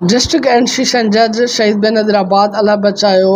District and session जज शहीद बेनज़ीराबाद अल्लाह बचाओ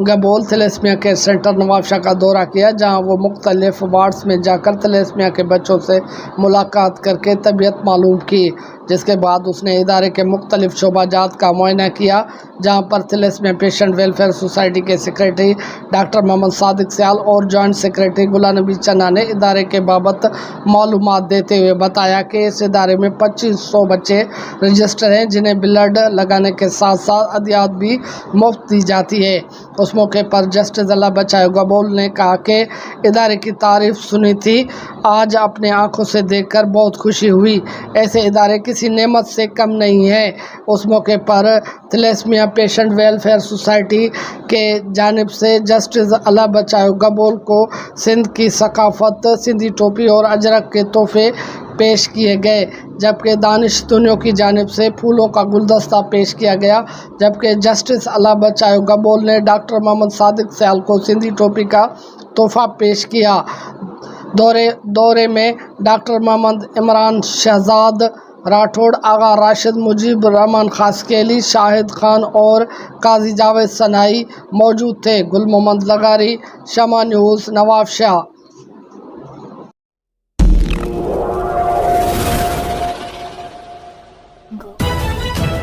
गबोल थैलेसीमिया के सेंटर नवाबशाह का दौरा किया, जहां वो मुख्तलिफ वार्ड्स में जाकर थैलेसीमिया के बच्चों से मुलाकात करके तबीयत मालूम की, जिसके बाद उसने इदारे के मुख्तलिफ शोबाजात का मुआयना किया, जहां पर थैलेसीमिया पेशेंट वेलफेयर सोसाइटी के सेक्रेटरी डॉक्टर मोहम्मद सादिक सियाल और जॉइंट सेक्रेटरी गुलाम नबी चन्ना ने इदारे के बाबत मालूमात देते हुए बताया कि इस इदारे में 2500 बच्चे रजिस्टर हैं, जिन्हें ब्लड लगाने के साथ साथ अदियात भी मुफ्त दी जाती है। उस मौके पर जस्टिस अल्लाह बचाओ गबोल ने कहा कि इदारे की तारीफ सुनी थी, आज अपने आंखों से देखकर बहुत खुशी हुई, ऐसे इदारे किसी नेमत से कम नहीं है। उस मौके पर थैलेसीमिया पेशेंट वेलफेयर सोसाइटी के जानिब से जस्टिस अल्लाह बचाओ गबोल को सिंध की सकाफत, सिंधी टोपी और अजरक के तोहफे पेश किए गए, जबकि दानिश दुनिया की जानिब से फूलों का गुलदस्ता पेश किया गया, जबकि जस्टिस अल्लाह बचाओ गबोल ने डॉक्टर मोहम्मद सादिक सियाल को सिंधी टोपी का तोहफा पेश किया। दौरे में डॉक्टर मोहम्मद इमरान शहजाद राठौड़, आगा राशिद, मुजीब रहमान खासकेली, शाहिद खान और काजी जावेद सनाई मौजूद थे। गुल मोहम्मद लगारी, शमा न्यूज़, नवाबशाह। Go.